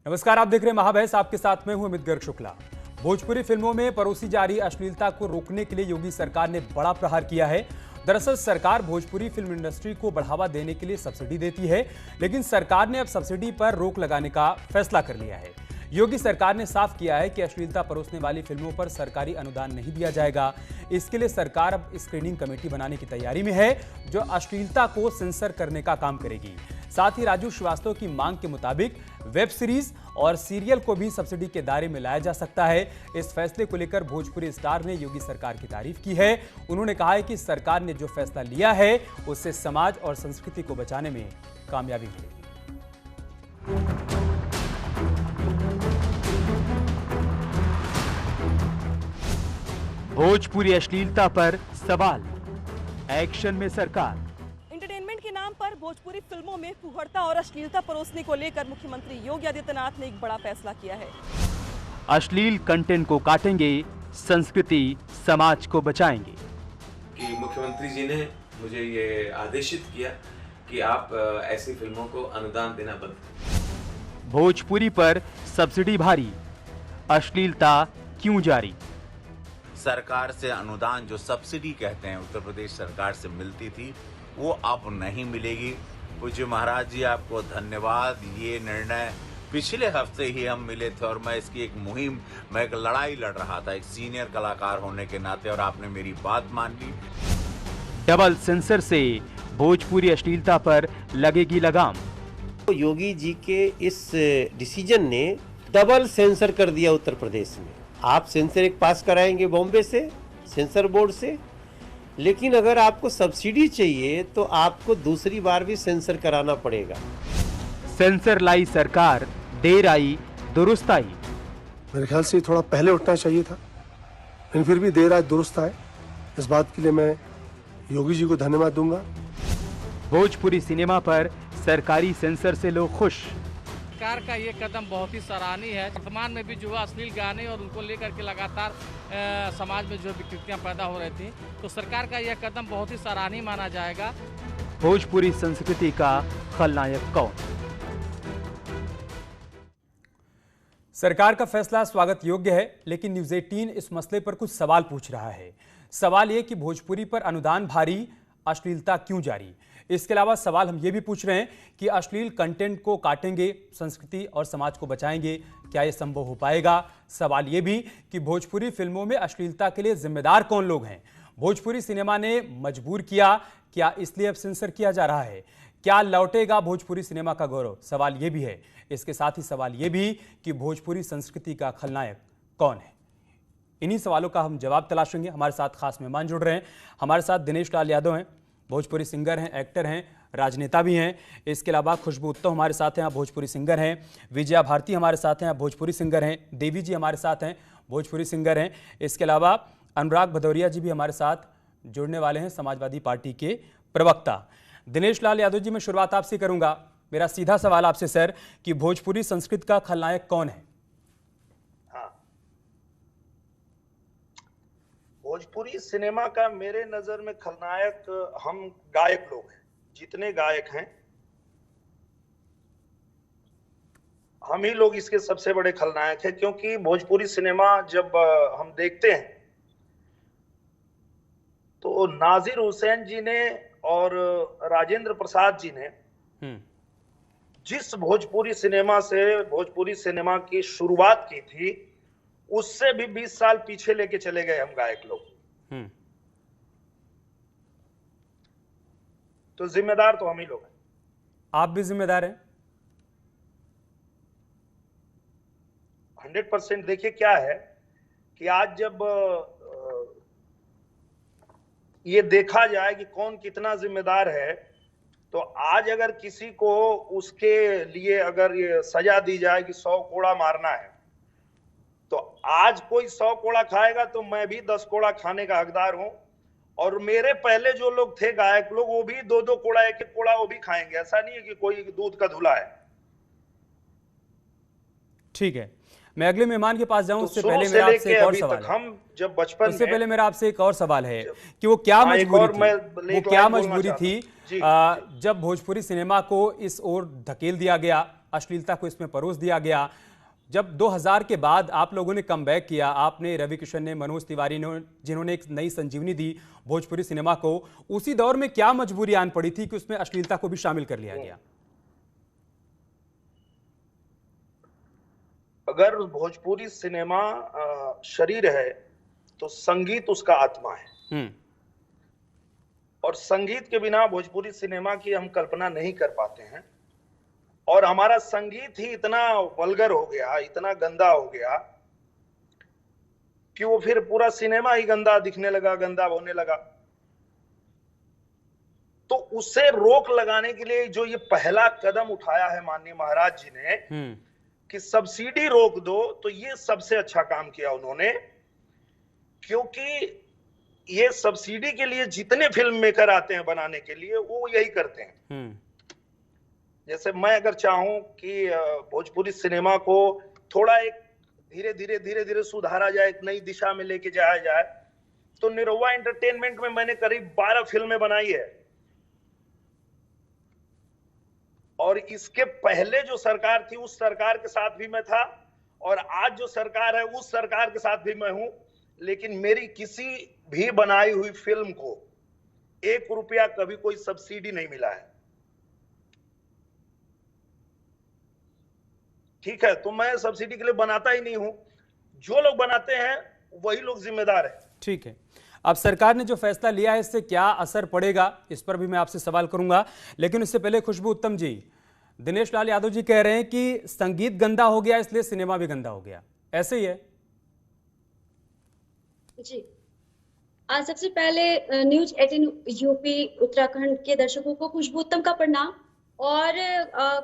नमस्कार, आप देख रहे हैं महाबहस। आपके साथ में हूं अमित गर्ग शुक्ला। भोजपुरी फिल्मों में परोसी जा रही अश्लीलता को रोकने के लिए योगी सरकार ने बड़ा प्रहार किया है। दरअसल सरकार भोजपुरी फिल्म इंडस्ट्री को बढ़ावा देने के लिए सब्सिडी देती है, लेकिन सरकार ने अब सब्सिडी पर रोक लगाने का फैसला कर लिया है। योगी सरकार ने साफ किया है कि अश्लीलता परोसने वाली फिल्मों पर सरकारी अनुदान नहीं दिया जाएगा। इसके लिए सरकार अब स्क्रीनिंग कमेटी बनाने की तैयारी में है, जो अश्लीलता को सेंसर करने का काम करेगी। साथ ही राजू श्रीवास्तव की मांग के मुताबिक वेब सीरीज और सीरियल को भी सब्सिडी के दायरे में लाया जा सकता है। इस फैसले को लेकर भोजपुरी स्टार ने योगी सरकार की तारीफ की है। उन्होंने कहा है कि सरकार ने जो फैसला लिया है उससे समाज और संस्कृति को बचाने में कामयाबी मिलेगी। भोजपुरी अश्लीलता पर सवाल, एक्शन में सरकार। एंटरटेनमेंट के नाम पर भोजपुरी फिल्मों में फुहड़ता और अश्लीलता परोसने को लेकर मुख्यमंत्री योगी आदित्यनाथ ने एक बड़ा फैसला किया है। अश्लील कंटेंट को काटेंगे, संस्कृति समाज को बचाएंगे। कि मुख्यमंत्री जी ने मुझे ये आदेशित किया कि आप ऐसी फिल्मों को अनुदान देना बंद करें। भोजपुरी पर सब्सिडी भारी, अश्लीलता क्यों जारी? सरकार से अनुदान, जो सब्सिडी कहते हैं, उत्तर प्रदेश सरकार से मिलती थी, वो अब नहीं मिलेगी। पूज्य महाराज जी, आपको धन्यवाद। ये निर्णय पिछले हफ्ते ही हम मिले थे और मैं इसकी एक मुहिम, मैं एक लड़ाई लड़ रहा था एक सीनियर कलाकार होने के नाते, और आपने मेरी बात मान ली। डबल सेंसर से भोजपुरी अश्लीलता पर लगेगी लगाम। योगी जी के इस डिसीजन ने डबल सेंसर कर दिया उत्तर प्रदेश में। आप सेंसर एक पास कराएंगे बॉम्बे से, सेंसर बोर्ड से, लेकिन अगर आपको सब्सिडी चाहिए तो आपको दूसरी बार भी सेंसर कराना पड़ेगा। सेंसर लाई सरकार, देर आई दुरुस्त आई। मेरे ख्याल से थोड़ा पहले उठना चाहिए था, लेकिन फिर भी देर आज दुरुस्त आए। इस बात के लिए मैं योगी जी को धन्यवाद दूंगा। भोजपुरी सिनेमा पर सरकारी सेंसर से लोग खुश। सरकार का ये कदम बहुत ही सराहनीय है। वर्तमान में भी जो अश्लील गाने और उनको लेकर के लगातार समाज में जो विकृतियां पैदा हो रही थी, तो सरकार का यह कदम बहुत ही सराहनीय माना जाएगा। भोजपुरी संस्कृति का खलनायक कौन? सरकार का फैसला स्वागत योग्य है, लेकिन न्यूज़ 18 इस मसले पर कुछ सवाल पूछ रहा है। सवाल ये कि भोजपुरी पर अनुदान भारी, अश्लीलता क्यों जारी? इसके अलावा सवाल हम ये भी पूछ रहे हैं कि अश्लील कंटेंट को काटेंगे, संस्कृति और समाज को बचाएंगे, क्या ये संभव हो पाएगा? सवाल ये भी कि भोजपुरी फिल्मों में अश्लीलता के लिए जिम्मेदार कौन लोग हैं? भोजपुरी सिनेमा ने मजबूर किया, क्या इसलिए अब सेंसर किया जा रहा है? क्या लौटेगा भोजपुरी सिनेमा का गौरव? सवाल ये भी है। इसके साथ ही सवाल ये भी कि भोजपुरी संस्कृति का खलनायक कौन है? इन्हीं सवालों का हम जवाब तलाशेंगे। हमारे साथ खास मेहमान जुड़ रहे हैं। हमारे साथ दिनेश लाल यादव हैं, भोजपुरी सिंगर हैं, एक्टर हैं, राजनेता भी हैं। इसके अलावा खुशबू उत्तम हमारे साथ हैं, आप भोजपुरी सिंगर हैं। विजया भारती हमारे साथ हैं, आप भोजपुरी सिंगर हैं। देवी जी हमारे साथ हैं, भोजपुरी सिंगर हैं। इसके अलावा अनुराग भदौरिया जी भी हमारे साथ जुड़ने वाले हैं, समाजवादी पार्टी के प्रवक्ता। दिनेश लाल यादव जी, मैं शुरुआत आपसे करूंगा। मेरा सीधा सवाल आपसे सर कि भोजपुरी संस्कृति का खलनायक कौन है? भोजपुरी सिनेमा का मेरे नजर में खलनायक हम गायक लोग हैं। जितने गायक हैं, हम ही लोग इसके सबसे बड़े खलनायक हैं। क्योंकि भोजपुरी सिनेमा जब हम देखते हैं तो नाजिर हुसैन जी ने और राजेंद्र प्रसाद जी ने जिस भोजपुरी सिनेमा से भोजपुरी सिनेमा की शुरुआत की थी, उससे भी 20 साल पीछे लेके चले गए हम गायक लोग। तो जिम्मेदार तो हम ही लोग हैं। आप भी जिम्मेदार हैं? 100%। देखिए क्या है कि आज जब ये देखा जाए कि कौन कितना जिम्मेदार है, तो आज अगर किसी को उसके लिए अगर ये सजा दी जाए कि 100 कोड़ा मारना है, तो आज कोई 100 कोड़ा खाएगा तो मैं भी 10 कोड़ा खाने का हकदार हूं। और मेरे पहले जो लोग थे गायक लोग, वो भी 2-2 कोड़ा, 1-1 कोड़ा वो भी खाएंगे। ऐसा नहीं है कि कोई दूध का धुला है। ठीक है, मैं अगले मेहमान के पास जाऊं, उससे तो पहले मेरा आपसे एक और सवाल है। हम जब बचपन उससे पहले मेरा आपसे एक और सवाल है कि वो क्या मजबूरी थी जब भोजपुरी सिनेमा को इस ओर धकेल दिया गया, अश्लीलता को इसमें परोस दिया गया। जब 2000 के बाद आप लोगों ने कमबैक किया, आपने, रवि किशन ने, मनोज तिवारी ने, जिन्होंने एक नई संजीवनी दी भोजपुरी सिनेमा को, उसी दौर में क्या मजबूरी आन पड़ी थी कि उसमें अश्लीलता को भी शामिल कर लिया गया? अगर भोजपुरी सिनेमा शरीर है तो संगीत उसका आत्मा है, और संगीत के बिना भोजपुरी सिनेमा की हम कल्पना नहीं कर पाते हैं। और हमारा संगीत ही इतना वल्गर हो गया, इतना गंदा हो गया कि वो फिर पूरा सिनेमा ही गंदा दिखने लगा, गंदा होने लगा। तो उससे रोक लगाने के लिए जो ये पहला कदम उठाया है माननीय महाराज जी ने कि सब्सिडी रोक दो, तो ये सबसे अच्छा काम किया उन्होंने, क्योंकि ये सब्सिडी के लिए जितने फिल्म मेकर आते हैं बनाने के लिए वो यही करते हैं। जैसे मैं अगर चाहूं कि भोजपुरी सिनेमा को थोड़ा एक धीरे धीरे सुधारा जाए, एक नई दिशा में लेके जाया जाए, तो निरहुआ एंटरटेनमेंट में मैंने करीब 12 फिल्में बनाई है। और इसके पहले जो सरकार थी उस सरकार के साथ भी मैं था, और आज जो सरकार है उस सरकार के साथ भी मैं हूं, लेकिन मेरी किसी भी बनाई हुई फिल्म को 1 रुपया कभी कोई सब्सिडी नहीं मिला है। ठीक है, तो मैं सब्सिडी के लिए बनाता ही नहीं हूं, जो लोग बनाते हैं वही लोग जिम्मेदार हैं। ठीक है, अब सरकार ने जो फैसला लिया है इससे क्या असर पड़ेगा, इस पर भी मैं आपसे सवाल करूंगा, लेकिन इससे पहले खुशबू उत्तम जी, दिनेश लाल यादव जी कह रहे हैं कि संगीत गंदा हो गया इसलिए सिनेमा भी गंदा हो गया, ऐसे ही है? जी, आज सबसे पहले न्यूज 18 यूपी उत्तराखंड के दर्शकों को खुशबू उत्तम का प्रणाम। और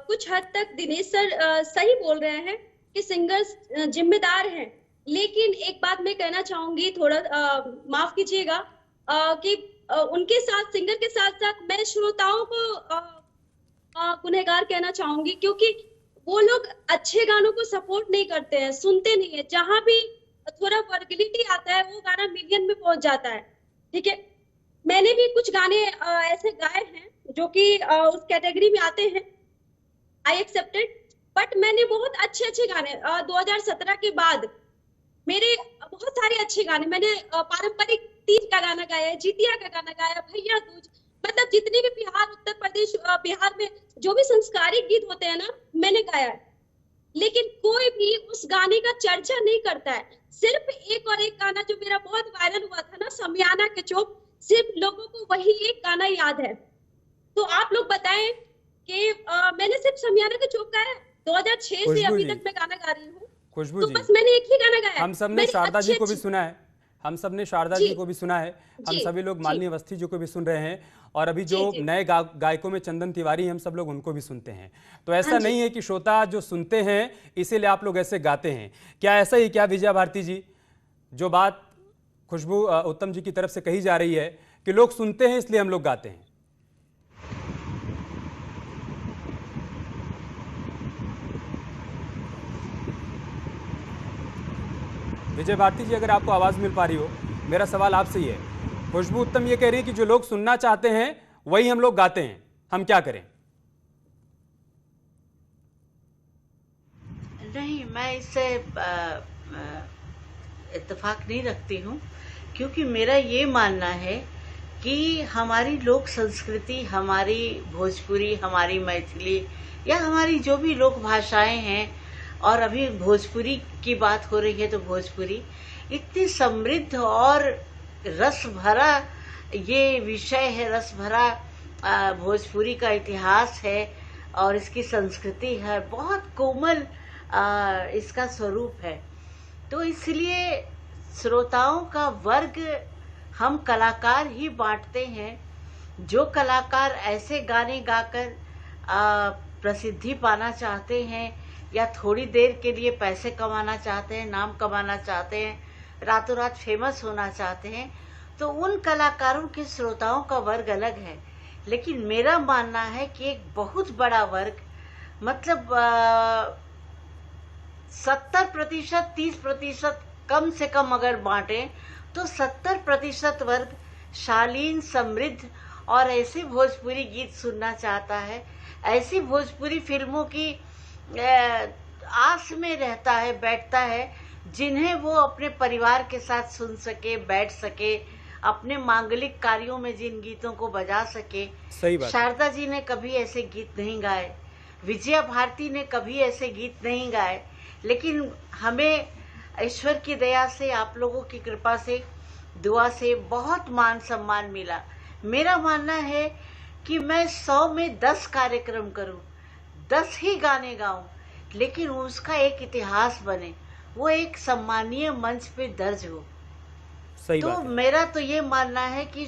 कुछ हद तक दिनेश सर सही बोल रहे हैं कि सिंगर्स जिम्मेदार हैं, लेकिन एक बात मैं कहना चाहूंगी, थोड़ा माफ कीजिएगा, कि उनके साथ, सिंगर के साथ साथ मैं श्रोताओं को गुनहगार कहना चाहूंगी, क्योंकि वो लोग अच्छे गानों को सपोर्ट नहीं करते हैं, सुनते नहीं है। जहां भी थोड़ा वर्गलिटी आता है वो गाना मिलियन में पहुंच जाता है। ठीक है, मैंने भी कुछ गाने ऐसे गाए हैं जो कि उस कैटेगरी में आते हैं, आई एक्सेप्टेड, बट मैंने बहुत अच्छे गाने 2017 के बाद मेरे बहुत सारे अच्छे गाने, मैंने पारंपरिक तीज का गाना गाया है, जितिया का गाना गाया, भैया दूज, मतलब जितने भी बिहार, उत्तर प्रदेश, बिहार में जो भी संस्कारिक गीत होते हैं ना, मैंने गाया है। लेकिन कोई भी उस गाने का चर्चा नहीं करता है। सिर्फ एक और एक गाना जो मेरा बहुत वायरल हुआ था ना, समियाना के चौक, सिर्फ लोगों को वही एक गाना याद है। तो आप लोग बताएं कि मैंने सिर्फ समियाना के चौक गाया 2006 से अभी तक मैं गाना गा रही हूँ। खुशबू तो जी, बस मैंने एक ही गाना गाया। हम सबने शारदा जी को भी सुना है, हम सबने शारदा जी को भी सुना है, हम सभी लोग मालिनी अवस्थी जी को भी सुन रहे हैं, और अभी जो नए गायकों में चंदन तिवारी, हम सब लोग उनको भी सुनते हैं। तो ऐसा नहीं है कि श्रोता जो सुनते हैं इसीलिए आप लोग ऐसे गाते हैं, क्या ऐसा ही क्या विजया भारती जी, जो बात खुशबू उत्तम जी की तरफ से कही जा रही है कि लोग सुनते हैं इसलिए हम लोग गाते हैं? विजय भारती जी, अगर आपको आवाज मिल पा रही हो, मेरा सवाल आपसे ही है। खुशबू उत्तम ये कह रही है कि जो लोग सुनना चाहते हैं वही हम लोग गाते हैं, हम क्या करें? नहीं, मैं इससे इत्तेफाक नहीं रखती हूँ, क्योंकि मेरा ये मानना है कि हमारी लोक संस्कृति, हमारी भोजपुरी, हमारी मैथिली या हमारी जो भी लोक भाषाएं हैं, और अभी भोजपुरी की बात हो रही है तो भोजपुरी इतनी समृद्ध और रस भरा ये विषय है, रस भरा भोजपुरी का इतिहास है और इसकी संस्कृति है, बहुत कोमल इसका स्वरूप है। तो इसलिए श्रोताओं का वर्ग हम कलाकार ही बांटते हैं। जो कलाकार ऐसे गाने गाकर प्रसिद्धि पाना चाहते हैं या थोड़ी देर के लिए पैसे कमाना चाहते हैं, नाम कमाना चाहते हैं, रातों रात फेमस होना चाहते हैं, तो उन कलाकारों के श्रोताओं का वर्ग अलग है। लेकिन मेरा मानना है कि एक बहुत बड़ा वर्ग, मतलब 70%, 30% कम से कम अगर बांटें तो 70% वर्ग शालीन, समृद्ध और ऐसे भोजपुरी गीत सुनना चाहता है, ऐसी भोजपुरी फिल्मों की आस में रहता है, बैठता है, जिन्हें वो अपने परिवार के साथ सुन सके, बैठ सके, अपने मांगलिक कार्यों में जिन गीतों को बजा सके। सही बात। शारदा जी ने कभी ऐसे गीत नहीं गाए, विजया भारती ने कभी ऐसे गीत नहीं गाए, लेकिन हमें ईश्वर की दया से, आप लोगों की कृपा से, दुआ से बहुत मान सम्मान मिला। मेरा मानना है कि मैं 100 में 10 कार्यक्रम करूं, 10 ही गाने गाऊं, लेकिन उसका एक इतिहास बने, वो एक सम्मानीय मंच पे दर्ज हो। सही तो बात है। मेरा तो ये मानना है कि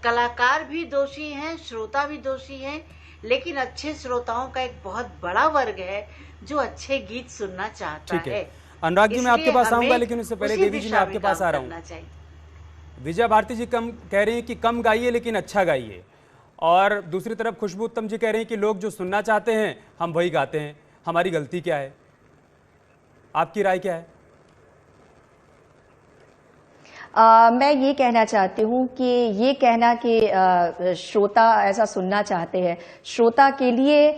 कलाकार भी दोषी हैं, श्रोता भी दोषी हैं, लेकिन अच्छे श्रोताओं का एक बहुत बड़ा वर्ग है जो अच्छे गीत सुनना चाहता ठीक है। अनुराग जी, मैं आपके पास आऊंगा, लेकिन उससे पहले देवी जी मैं आपके पास आ रहा हूँ। विजया भारती जी कम कह रही हैं कि कम गाइए लेकिन अच्छा गाइए, और दूसरी तरफ खुशबू उत्तम जी कह रहे हैं कि लोग जो सुनना चाहते हैं हम वही गाते हैं, हमारी गलती क्या है? आपकी राय क्या है? मैं ये कहना चाहती हूँ कि ये कहना कि श्रोता ऐसा सुनना चाहते हैं, श्रोता के लिए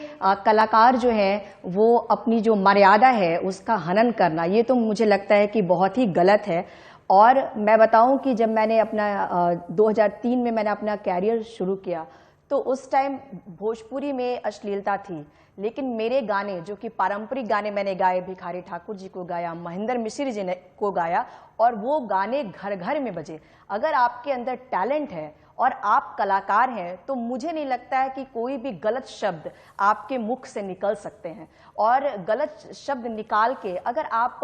कलाकार जो है वो अपनी जो मर्यादा है उसका हनन करना, ये तो मुझे लगता है कि बहुत ही गलत है। और मैं बताऊं कि जब मैंने अपना 2003 में मैंने अपना कैरियर शुरू किया तो उस टाइम भोजपुरी में अश्लीलता थी, लेकिन मेरे गाने जो कि पारंपरिक गाने मैंने गाए, भिखारी ठाकुर जी को गाया, महेंद्र मिश्र जी ने को गाया, और वो गाने घर घर में बजे। अगर आपके अंदर टैलेंट है और आप कलाकार हैं तो मुझे नहीं लगता है कि कोई भी गलत शब्द आपके मुख से निकल सकते हैं। और गलत शब्द निकाल के अगर आप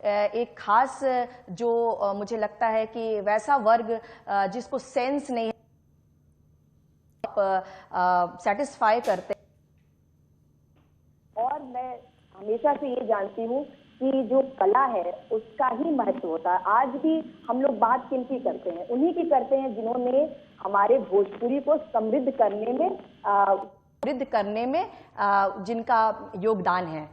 एक खास जो मुझे लगता है कि वैसा वर्ग जिसको सेंस नहीं है आप सेटिस्फाई करते। और मैं हमेशा से ये जानती हूँ कि जो कला है उसका ही महत्व होता है। आज भी हम लोग बात किनकी करते हैं? उन्हीं की करते हैं जिन्होंने हमारे भोजपुरी को समृद्ध करने में जिनका योगदान है।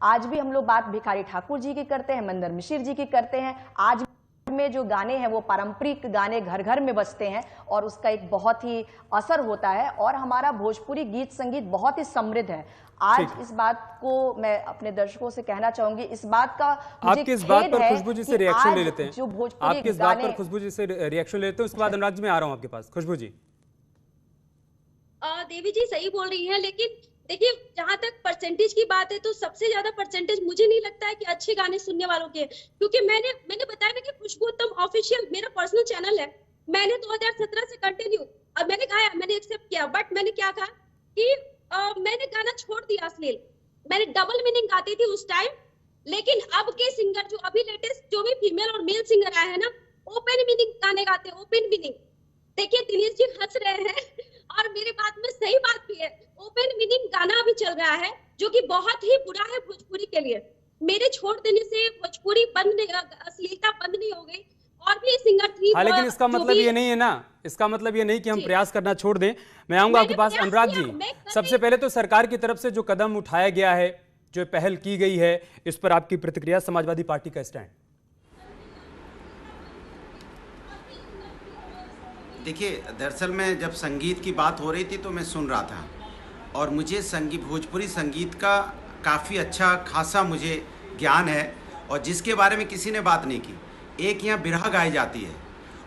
आज भी हम लोग बात भिखारी ठाकुर जी की करते हैं, महेंद्र मिश्र जी की करते हैं। आज में जो गाने हैं वो पारंपरिक गाने घर घर में बजते हैं और उसका एक बहुत ही असर होता है, और हमारा भोजपुरी गीत संगीत बहुत ही समृद्ध है। आज इस बात को मैं अपने दर्शकों से कहना चाहूंगी, इस बात का आपके इस बात पर खुशबू जी से रिएक्शन ले लेते हैं। जो भोजपुरी आपके इस बात पर खुशबू जी से रिएक्शन लेते हैं, उसके बाद अनुराग जी मैं आ रहा हूं आपके पास। खुशबू जी। देवी जी सही बोल रही हैं, लेकिन देखिए जहां तक परसेंटेज की बात है तो सबसे ज्यादा परसेंटेज मुझे नहीं लगता है कि अच्छे गाने सुनने वालों के, क्योंकि मैंने बताया ना कि खुशबू उत्तम ऑफिशियल मेरा पर्सनल चैनल है। मैंने 2017 से कंटिन्यू और मैंने गाया, मैंने एक्सेप्ट किया, बट मैंने क्या कहा कि मैंने गाना छोड़ दिया अश्लील। मैंने डबल मीनिंग गाती थी उस टाइम, लेकिन अब के सिंगर जो अभी लेटेस्ट जो भी फीमेल और मेल सिंगर आए हैं ना, ओपन मीनिंग गाने गाते हैं, ओपन मीनिंग। देखिए दिनेश जी हंस रहे हैं और मेरी बात में सही बात भी है। ओपन मीनिंग गाना अभी चल रहा है जो कि बहुत ही बुरा है भोजपुरी के लिए। मेरे छोड़ देने से भोजपुरी बंद नहीं, अश्लीलता बंद नहीं हो गई। और भी सिंगर थी। हाँ, लेकिन इसका मतलब ये नहीं है ना, इसका मतलब ये नहीं कि हम प्रयास करना छोड़ दें। मैं आऊंगा आपके पास। अनुराग जी, सबसे पहले तो सरकार की तरफ से जो कदम उठाया गया है, जो पहल की गई है, इस पर आपकी प्रतिक्रिया, समाजवादी पार्टी का स्टैंड? देखिए, दरअसल में जब संगीत की बात हो रही थी तो मैं सुन रहा था, और मुझे भोजपुरी संगीत का काफ़ी अच्छा खासा मुझे ज्ञान है, और जिसके बारे में किसी ने बात नहीं की। एक यहाँ बिरहा गाई जाती है,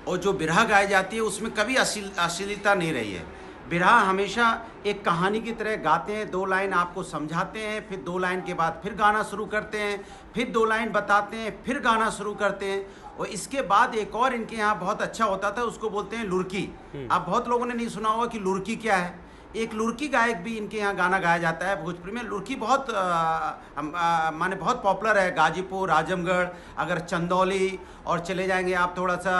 और जो बिरहा गाई जाती है उसमें कभी अश्लीलता नहीं रही है। बिरहा हमेशा एक कहानी की तरह गाते हैं, 2 लाइन आपको समझाते हैं, फिर 2 लाइन के बाद फिर गाना शुरू करते हैं, फिर 2 लाइन बताते हैं, फिर गाना शुरू करते हैं। और इसके बाद एक और इनके यहाँ बहुत अच्छा होता था, उसको बोलते हैं लुरकी। आप बहुत लोगों ने नहीं सुना होगा कि लुरकी क्या है। एक लुरकी गायक भी इनके यहाँ गाना गाया जाता है भोजपुरी में। लुरकी बहुत माने बहुत पॉपुलर है। गाजीपुर, आजमगढ़, अगर चंदौली और चले जाएंगे आप थोड़ा सा,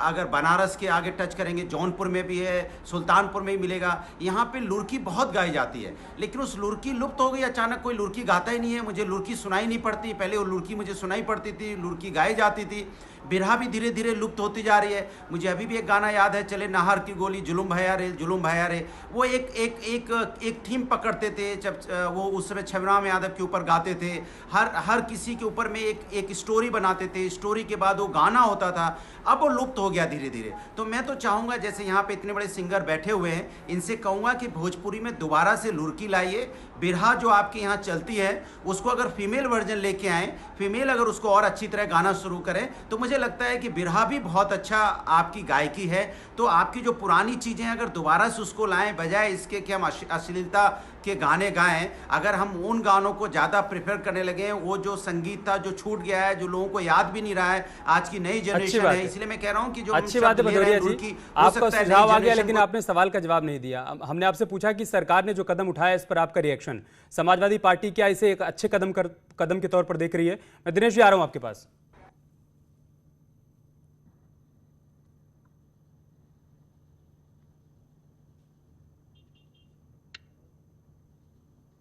अगर बनारस के आगे टच करेंगे, जौनपुर में भी है, सुल्तानपुर में भी मिलेगा। यहाँ पे लुरकी बहुत गाई जाती है, लेकिन उस लुरकी लुप्त हो गई। अचानक कोई लुरकी गाता ही नहीं है, मुझे लुरकी सुनाई नहीं पड़ती। पहले वो लुरकी मुझे सुनाई पड़ती थी, लुरकी गाई जाती थी। बिरहा भी धीरे धीरे लुप्त होती जा रही है। मुझे अभी भी एक गाना याद है, चले नाहर की गोली, जुलुम भैया रे, जुलुम भैया रे। वो एक थीम पकड़ते थे, जब वो उस समय छबराम यादव के ऊपर गाते थे। हर किसी के ऊपर में एक स्टोरी बनाते थे, स्टोरी के बाद वो गाना होता था। अब वो लुप्त हो गया धीरे धीरे। तो मैं तो चाहूँगा, जैसे यहाँ पे इतने बड़े सिंगर बैठे हुए हैं, इनसे कहूँगा कि भोजपुरी में दोबारा से लुरकी लाइए, बिरहा जो आपके यहाँ चलती है उसको अगर फीमेल वर्जन लेके आए, फीमेल अगर उसको और अच्छी तरह गाना शुरू करें, तो मुझे लगता है कि बिरहा भी बहुत अच्छा आपकी गायकी है। तो आपकी जो पुरानी चीज़ें अगर दोबारा से उसको लाएं, बजाय इसके कि हम अश्लीलता के गाने गाएं, अगर हम उन गानों को ज़्यादा प्रेफर करने लगे, वो जो संगीत था जो छूट गया है, जो लोगों को याद भी नहीं रहा है, आज की नई जनरेशन है, इसलिए मैं कह रहा हूँ कि जो अच्छी बात है भदौरिया जी, आपका सुझाव आ गया, लेकिन आपने सवाल का जवाब नहीं दिया। हमने आपसे पूछा कि सरकार ने जो कदम उठाया इस पर आपका रिएक्शन, समाजवादी पार्टी क्या इसे एक अच्छे कदम के तौर पर देख रही है? मैं दिनेश जी आ रहा हूं आपके पास।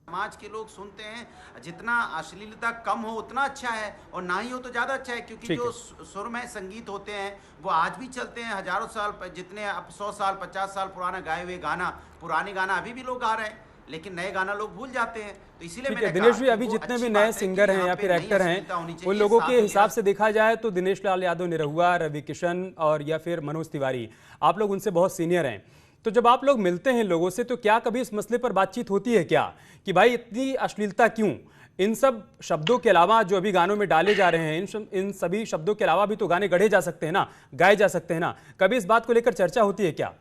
समाज के लोग सुनते हैं, जितना अश्लीलता कम हो उतना अच्छा है, और ना ही हो तो ज़्यादा अच्छा है, क्योंकि जो सुरमय संगीत होते हैं वो आज भी चलते हैं, हजारों साल, जितने 100 साल 50 साल पुराना गाए हुए गाना, पुराने गाना अभी भी लोग गा रहे हैं, लेकिन नए गाना लोग भूल जाते हैं। तो इसीलिए मैंने दिनेश जी, अभी जितने भी नए सिंगर हैं या फिर एक्टर हैं, उन लोगों के हिसाब से देखा जाए तो दिनेश लाल यादव निरहुआ, रवि किशन और या फिर मनोज तिवारी, आप लोग उनसे बहुत सीनियर हैं। तो जब आप लोग मिलते हैं लोगों से, तो क्या कभी इस मसले पर बातचीत होती है क्या कि भाई इतनी अश्लीलता क्यों? इन सब शब्दों के अलावा जो अभी गानों में डाले जा रहे हैं, इन सभी शब्दों के अलावा भी तो गाने गढ़े जा सकते हैं ना, गाए जा सकते हैं ना, कभी इस बात को लेकर चर्चा होती है क्या?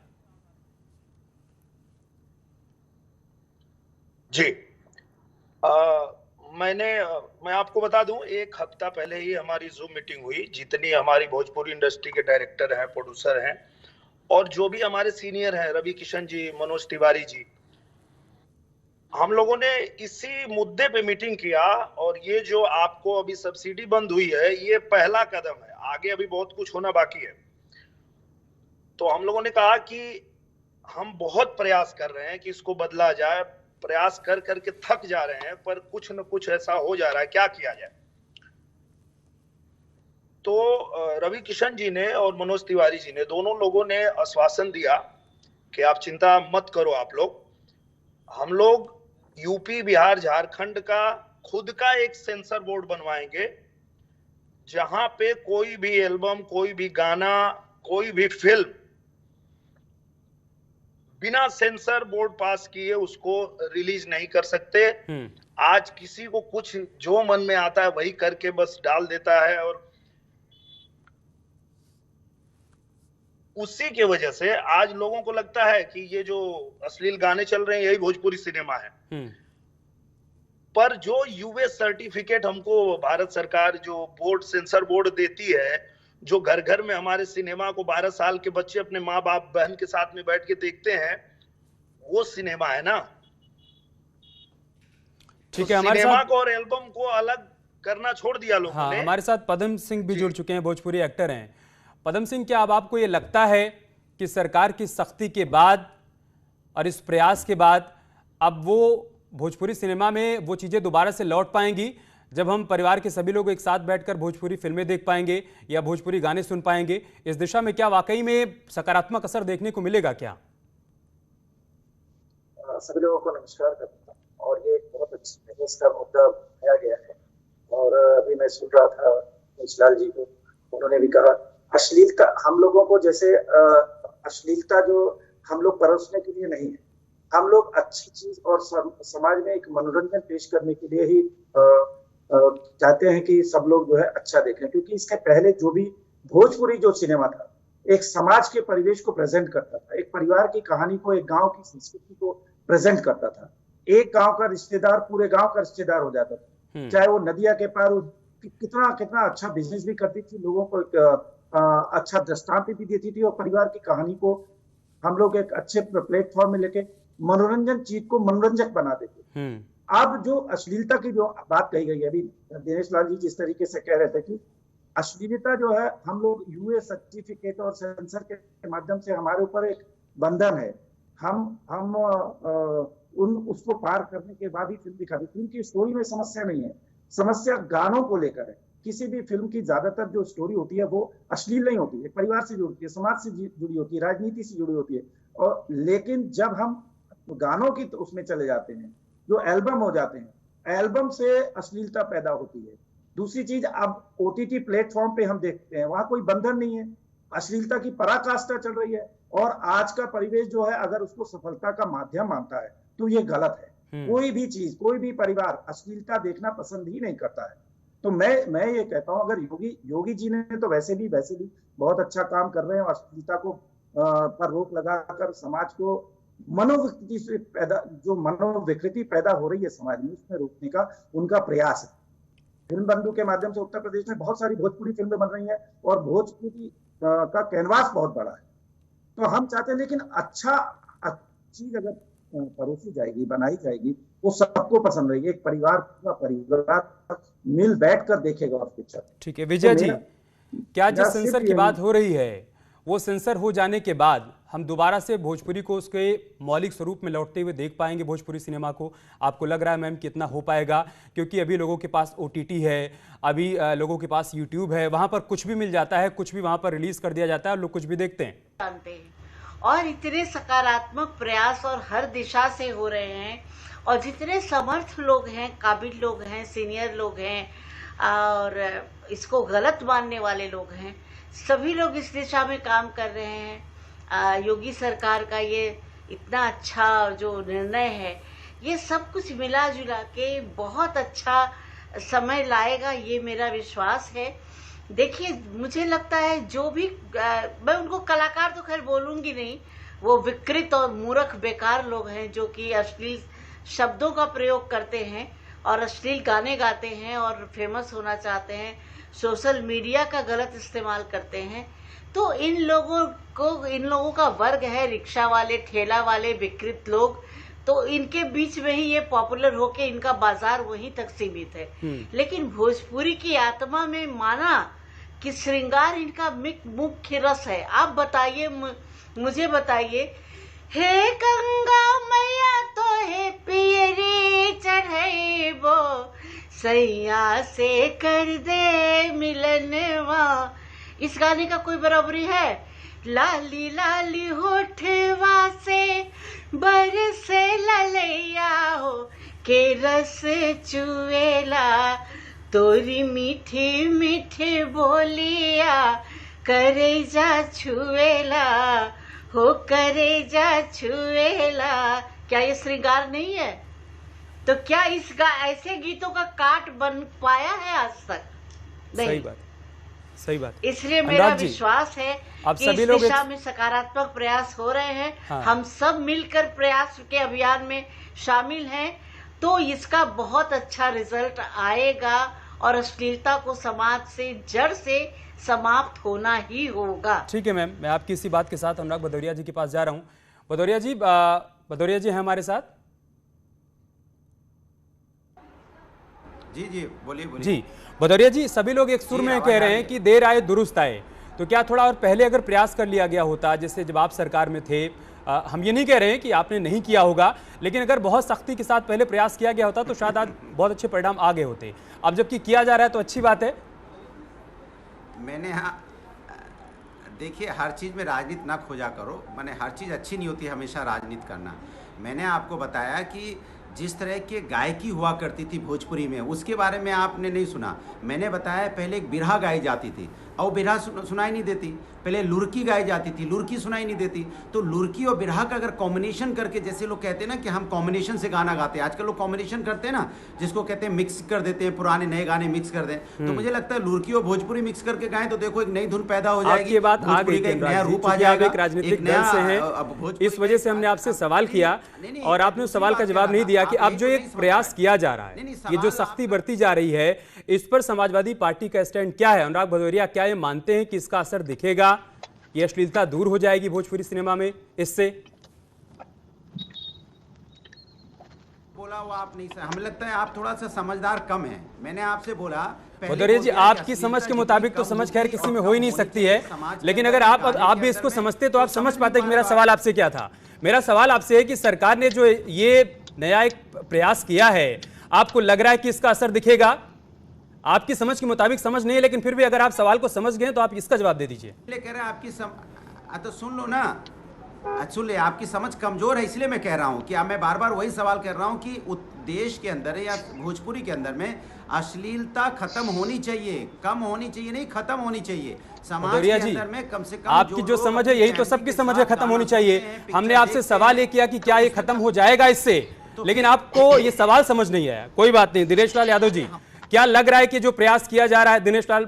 जी, मैं आपको बता दूं, 1 हफ्ता पहले ही हमारी जूम मीटिंग हुई, जितनी हमारी भोजपुरी इंडस्ट्री के डायरेक्टर हैं, प्रोड्यूसर हैं और जो भी हमारे सीनियर हैं, रवि किशन जी, मनोज तिवारी जी, हम लोगों ने इसी मुद्दे पे मीटिंग किया। और ये जो आपको अभी सब्सिडी बंद हुई है, ये पहला कदम है, आगे अभी बहुत कुछ होना बाकी है। तो हम लोगों ने कहा कि हम बहुत प्रयास कर रहे हैं कि इसको बदला जाए, प्रयास कर करके थक जा रहे हैं, पर कुछ न कुछ ऐसा हो जा रहा है, क्या किया जाए। तो रवि किशन जी ने और मनोज तिवारी जी ने, दोनों लोगों ने आश्वासन दिया कि आप चिंता मत करो, आप लोग, हम लोग यूपी, बिहार, झारखंड का खुद का एक सेंसर बोर्ड बनवाएंगे, जहां पे कोई भी एल्बम, कोई भी गाना, कोई भी फिल्म बिना सेंसर बोर्ड पास किए उसको रिलीज नहीं कर सकते। आज किसी को कुछ जो मन में आता है वही करके बस डाल देता है, और उसी की वजह से आज लोगों को लगता है कि ये जो अश्लील गाने चल रहे हैं यही भोजपुरी सिनेमा है। पर जो यूएस सर्टिफिकेट हमको भारत सरकार, जो बोर्ड, सेंसर बोर्ड देती है, जो घर घर में हमारे सिनेमा को 12 साल के बच्चे अपने माँ बाप, बहन के साथ में बैठ के देखते हैं, वो सिनेमा है ना। ठीक है, हमारे सिनेमा को और एल्बम को अलग करना छोड़ दिया लोगों ने। हमारे साथ पदम सिंह भी जुड़ चुके हैं, भोजपुरी एक्टर हैं। पदम सिंह, क्या अब आपको ये लगता है कि सरकार की सख्ती के बाद और इस प्रयास के बाद अब वो भोजपुरी सिनेमा में वो चीज़ें दोबारा से लौट पाएंगी, जब हम परिवार के सभी लोग एक साथ बैठकर भोजपुरी फिल्में देख पाएंगे या भोजपुरी गाने सुन पाएंगे? इस दिशा में क्या वाकई में सकारात्मक असर देखने को मिलेगा क्या? सभी लोगों को नमस्कार करता हूँ, और ये एक बहुत अच्छी बहस का मुद्दा उठाया गया है। और अभी मैं सुन रहा था लाल जी को, उन्होंने भी कहा अश्लीलता हम लोगों को, जैसे अश्लीलता जो हम लोग परोसने के लिए नहीं है, हम लोग अच्छी चीज और समाज में एक मनोरंजन पेश करने के लिए ही चाहते हैं कि सब लोग जो है अच्छा देखें। क्योंकि इसके पहले जो भी भोजपुरी जो सिनेमा था, एक समाज के परिवेश को प्रेजेंट करता था, एक परिवार की कहानी को, एक गांव की संस्कृति को प्रेजेंट करता था। एक गांव का रिश्तेदार पूरे गांव का रिश्तेदार हो जाता था, चाहे वो नदिया के पार, कितना कितना अच्छा बिजनेस भी करती थी, लोगों को अच्छा दृष्टांत भी देती थी, और परिवार की कहानी को हम लोग एक अच्छे प्लेटफॉर्म में लेके मनोरंजन चीज को मनोरंजक बना देते। अब जो अश्लीलता की जो बात कही गई है, अभी दिनेश लाल जी जिस तरीके से कह रहे थे कि अश्लीलता जो है, हम लोग यूएस सर्टिफिकेट और सेंसर के माध्यम से हमारे ऊपर एक बंधन है, हम उसको पार करने के बाद ही फिल्म दिखाते। फिल्म की स्टोरी में समस्या नहीं है, समस्या गानों को लेकर है। किसी भी फिल्म की ज्यादातर जो स्टोरी होती है वो अश्लील नहीं होती है, परिवार से जुड़ी होती है, समाज से जुड़ी होती है, राजनीति से जुड़ी होती है। और लेकिन जब हम गानों की तो उसमें चले जाते हैं, जो एल्बम हो जाते हैं, एल्बम से अश्लीलता पैदा होती है। दूसरी चीज, अब ओटीटी प्लेटफॉर्म पे हम देखते हैं, वहां कोई बंधन नहीं है, अश्लीलता की पराकाष्ठा चल रही है। और आज का परिवेश जो है, अगर उसको सफलता का माध्यम मानता है तो ये गलत है। कोई भी चीज, कोई भी परिवार अश्लीलता देखना पसंद ही नहीं करता है। तो मैं ये कहता हूं, अगर योगी जी ने तो वैसे भी बहुत अच्छा काम कर रहे हैं, अश्लीलता को पर रोक लगाकर समाज को मनोविकृति से जो मनोविकृति पैदा हो रही है समाज में, उसमें रोकने का उनका प्रयास है। फिल्म बंधु के माध्यम से उत्तर प्रदेश में बहुत सारी भोजपुरी फिल्में बन रही हैं और भोजपुरी का कैनवास बहुत बड़ा है। तो हम चाहते हैं, लेकिन चीज अगर परोसी जाएगी, बनाई जाएगी, वो सबको पसंद रहेगी। एक परिवार मिल बैठ कर देखेगा उस पिक्चर। ठीक है विजय जी, क्या जिस सेंसर की बात हो रही है वो सेंसर हो जाने के बाद हम दोबारा से भोजपुरी को उसके मौलिक स्वरूप में लौटते हुए देख पाएंगे भोजपुरी सिनेमा को? आपको लग रहा है मैम कितना हो पाएगा? क्योंकि अभी लोगों के पास OTT है, अभी लोगों के पास YouTube है, वहां पर कुछ भी मिल जाता है, कुछ भी वहां पर रिलीज कर दिया जाता है और लोग कुछ भी देखते हैं। और इतने सकारात्मक प्रयास और हर दिशा से हो रहे हैं, और जितने समर्थ लोग हैं, काबिल लोग हैं, सीनियर लोग हैं और इसको गलत मानने वाले लोग हैं, सभी लोग इस दिशा में काम कर रहे हैं। योगी सरकार का ये इतना अच्छा जो निर्णय है, ये सब कुछ मिला जुला के बहुत अच्छा समय लाएगा, ये मेरा विश्वास है। देखिए, मुझे लगता है जो भी मैं उनको कलाकार तो खैर बोलूंगी नहीं, वो विकृत और मूर्ख बेकार लोग हैं जो कि अश्लील शब्दों का प्रयोग करते हैं और अश्लील गाने गाते हैं और फेमस होना चाहते हैं, सोशल मीडिया का गलत इस्तेमाल करते हैं। तो इन लोगों का वर्ग है, रिक्शा वाले, ठेला वाले, विकृत लोग, तो इनके बीच में ही ये पॉपुलर होके इनका बाजार वहीं तक सीमित है। लेकिन भोजपुरी की आत्मा में माना कि श्रृंगार इनका मुख्य रस है। आप बताइए, मुझे बताइए, हे गंगा मैया तो है पियरी चढ़ैबो, सैया से कर दे मिलनवा। इस गाने का कोई बराबरी है? लाली लाली होठवा से बरसे ललैया हो के रस चुएला, तोरी मीठी मीठी बोलिया करेजा छुएला हो, करेजा छुएला। क्या ये श्रृंगार नहीं है? तो क्या ऐसे गीतों का काट बन पाया है आज तक? नहीं। सही बात। इसलिए मेरा विश्वास है कि इस दिशा में सकारात्मक प्रयास हो रहे हैं। हाँ। हम सब मिलकर प्रयास के अभियान में शामिल हैं, तो इसका बहुत अच्छा रिजल्ट आएगा और अश्लीलता को समाज से जड़ से समाप्त होना ही होगा। ठीक है मैम, मैं आपकी इसी बात के साथ अनुराग भदौरिया जी के पास जा रहा हूँ। भदौरिया जी हैं हमारे साथ? जी बोलिए जी भदौरिया जी, सभी लोग एक सुर में कह रहे हैं कि देर आए दुरुस्त आए, तो क्या थोड़ा और पहले अगर प्रयास कर लिया गया होता, जैसे जब आप सरकार में थे, हम ये नहीं कह रहे हैं कि आपने नहीं किया होगा, लेकिन अगर बहुत सख्ती के साथ पहले प्रयास किया गया होता तो शायद आज बहुत अच्छे परिणाम आ गए होते। अब जबकि किया जा रहा है तो अच्छी बात है। मैंने देखिए, हर चीज़ में राजनीति ना खोजा करो, मैंने हर चीज़ अच्छी नहीं होती हमेशा राजनीति करना। मैंने आपको बताया कि जिस तरह की गायकी हुआ करती थी भोजपुरी में, उसके बारे में आपने नहीं सुना। मैंने बताया पहले एक बिरहा गाई जाती थी और बिरहा सुनाई नहीं देती, पहले लुरकी गाई जाती थी, लुरकी सुनाई नहीं देती। तो लुरकी और बिरहा का अगर कॉम्बिनेशन करके, जैसे लोग कहते हैं ना कि हम कॉम्बिनेशन से गाना गाते हैं, आजकल लोग कॉम्बिनेशन करते हैं ना, जिसको कहते हैं मिक्स कर देते हैं, पुराने नए गाने मिक्स कर दें। तो मुझे लगता है लुरकी और भोजपुरी मिक्स करके गाएं तो देखो एक नई धुन पैदा हो जाएगी, बात आ गई, एक नया रूप आ जाएगा। एक राजनीतिक दल से हैं, इस वजह से हमने आपसे सवाल किया और आपने उस सवाल का जवाब नहीं दिया कि अब जो एक प्रयास किया जा रहा है, ये जो सख्ती बरती जा रही है, इस पर समाजवादी पार्टी का स्टैंड क्या है? अनुराग भदौरिया, क्या ये मानते हैं कि इसका असर दिखेगा, ये अश्लीलता दूर हो जाएगी भोजपुरी सिनेमा में इससे? बोला वो आप नहीं, हमें लगता है आप थोड़ा सा समझदार कम है। मैंने आपसे बोला भदौरिया जी, आपकी समझ के मुताबिक तो समझ खैर किसी में हो ही नहीं सकती है, लेकिन अगर आप भी इसको समझते तो आप समझ पाते कि मेरा सवाल आपसे क्या था। मेरा सवाल आपसे है कि सरकार ने जो ये नया एक प्रयास किया है, आपको लग रहा है कि इसका असर दिखेगा? आपकी समझ के मुताबिक समझ नहीं है, लेकिन फिर भी अगर आप सवाल को समझ गए तो आप इसका जवाब दे दीजिए। कह रहे हैं आपकी तो सुन लो ना, सुन ले, आपकी समझ कमजोर है, इसलिए मैं कह रहा हूं कि मैं बार बार वही सवाल कर रहा हूं कि देश के अंदर या भोजपुरी के अंदर में अश्लीलता खत्म होनी चाहिए, कम होनी चाहिए नहीं, खत्म होनी चाहिए। समाज के अंदर में कम से कम आपकी जो समझ है, यही तो सबकी समझ है, खत्म होनी चाहिए। हमने आपसे सवाल ये किया कि क्या ये खत्म हो जाएगा इससे? लेकिन आपको ये सवाल समझ नहीं आया। कोई बात नहीं, दिनेश लाल यादव जी, क्या लग रहा है कि जो प्रयास किया जा रहा है, दिनेश लाल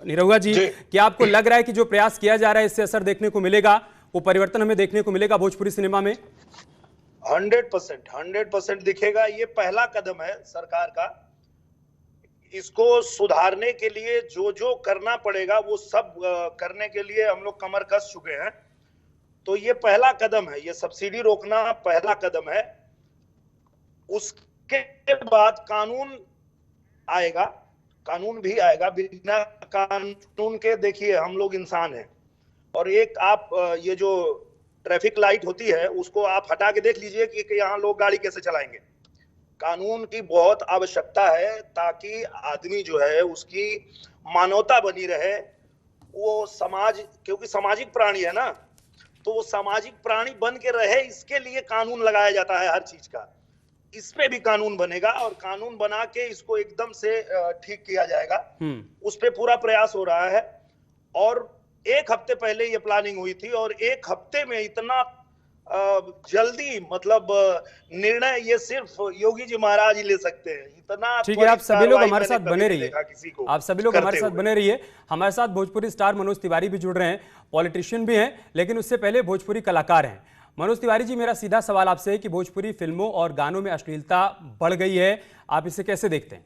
निरहुआ जी, क्या आपको लग रहा है कि जो प्रयास किया जा रहा है इससे असर देखने को मिलेगा, वो परिवर्तन हमें देखने को मिलेगा भोजपुरी सिनेमा में? 100% दिखेगा। ये पहला कदम है सरकार का। इसको सुधारने के लिए जो जो करना पड़ेगा वो सब करने के लिए हम लोग कमर कस चुके हैं। तो ये पहला कदम है, ये सब्सिडी रोकना पहला कदम है। उसके बाद कानून आएगा, कानून भी आएगा। बिना कानून के देखिए हम लोग इंसान हैं। और एक आप ये जो ट्रैफिक लाइट होती है उसको आप हटा के देख लीजिए कि यहाँ लोग गाड़ी कैसे चलाएंगे। कानून की बहुत आवश्यकता है ताकि आदमी जो है उसकी मानवता बनी रहे। वो समाज, क्योंकि सामाजिक प्राणी है ना, तो वो सामाजिक प्राणी बन के रहे, इसके लिए कानून लगाया जाता है हर चीज का। इस पे भी कानून बनेगा और कानून बना के इसको एकदम से ठीक किया जाएगा। उस पे पूरा प्रयास हो रहा है। और 1 हफ्ते पहले ये प्लानिंग हुई थी और 1 हफ्ते में इतना जल्दी, मतलब निर्णय ये सिर्फ योगी जी महाराज ही ले सकते हैं। इतना ठीक है, आप सभी लोग हमारे साथ बने रहिए, आप सभी लोग हमारे साथ बने रहिए। हमारे साथ भोजपुरी स्टार मनोज तिवारी भी जुड़ रहे हैं, पॉलिटिशियन भी हैं, लेकिन उससे पहले भोजपुरी कलाकार हैं। मनोज तिवारी जी, मेरा सीधा सवाल आपसे है कि भोजपुरी फिल्मों और गानों में अश्लीलता बढ़ गई है, आप इसे कैसे देखते हैं?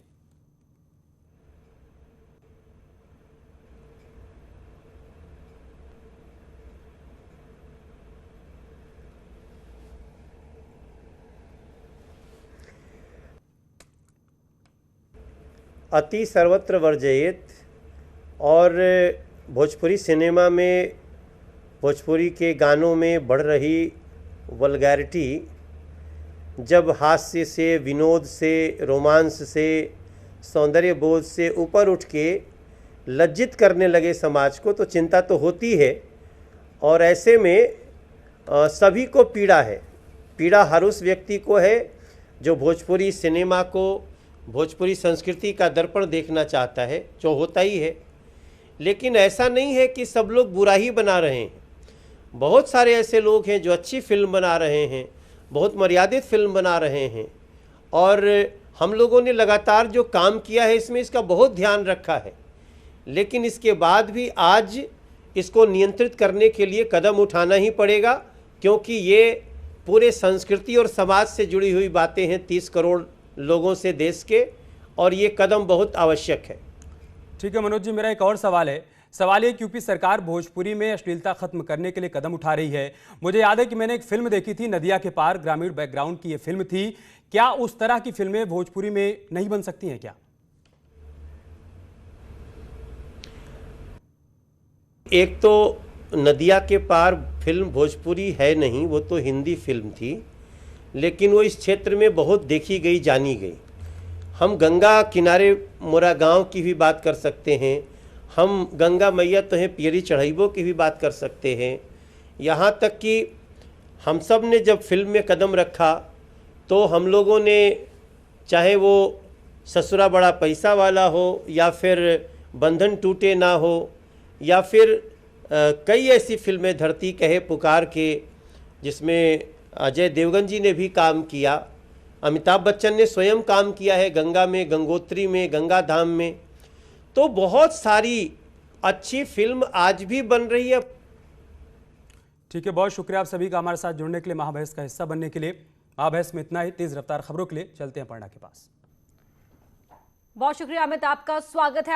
अति सर्वत्र वर्जयेत। और भोजपुरी सिनेमा में, भोजपुरी के गानों में बढ़ रही वल्गैरिटी, जब हास्य से, विनोद से, रोमांस से, सौंदर्य बोध से ऊपर उठ के लज्जित करने लगे समाज को, तो चिंता तो होती है। और ऐसे में सभी को पीड़ा है। पीड़ा हर उस व्यक्ति को है जो भोजपुरी सिनेमा को, भोजपुरी संस्कृति का दर्पण देखना चाहता है, जो होता ही है। लेकिन ऐसा नहीं है कि सब लोग बुरा ही बना रहे हैं। बहुत सारे ऐसे लोग हैं जो अच्छी फिल्म बना रहे हैं, बहुत मर्यादित फिल्म बना रहे हैं। और हम लोगों ने लगातार जो काम किया है इसमें इसका बहुत ध्यान रखा है। लेकिन इसके बाद भी आज इसको नियंत्रित करने के लिए कदम उठाना ही पड़ेगा, क्योंकि ये पूरे संस्कृति और समाज से जुड़ी हुई बातें हैं 30 करोड़ लोगों से देश के, और ये कदम बहुत आवश्यक है। ठीक है मनोज जी, मेरा एक और सवाल है। सवाल ये कि यूपी सरकार भोजपुरी में अश्लीलता खत्म करने के लिए कदम उठा रही है। मुझे याद है कि मैंने एक फिल्म देखी थी, नदिया के पार, ग्रामीण बैकग्राउंड की ये फिल्म थी। क्या उस तरह की फिल्में भोजपुरी में नहीं बन सकती हैं क्या? एक तो नदिया के पार फिल्म भोजपुरी है नहीं, वो तो हिंदी फिल्म थी, लेकिन वो इस क्षेत्र में बहुत देखी गई, जानी गई। हम गंगा किनारे मोरा गांव की भी बात कर सकते हैं, हम गंगा मैया तो हैं पियरी चढ़ाइबों की भी बात कर सकते हैं। यहाँ तक कि हम सब ने जब फिल्म में कदम रखा तो हम लोगों ने, चाहे वो ससुरा बड़ा पैसा वाला हो, या फिर बंधन टूटे ना हो, या फिर कई ऐसी फिल्में, धरती कहे पुकार के, जिसमें अजय देवगन जी ने भी काम किया, अमिताभ बच्चन ने स्वयं काम किया है गंगा में, गंगोत्री में, गंगा धाम में। तो बहुत सारी अच्छी फिल्म आज भी बन रही है। ठीक है, बहुत शुक्रिया आप सभी का हमारे साथ जुड़ने के लिए, महाबहस का हिस्सा बनने के लिए। महाबहस में इतना ही। तेज रफ्तार खबरों के लिए चलते हैं पर्णा के पास। बहुत शुक्रिया अमित, आपका स्वागत है।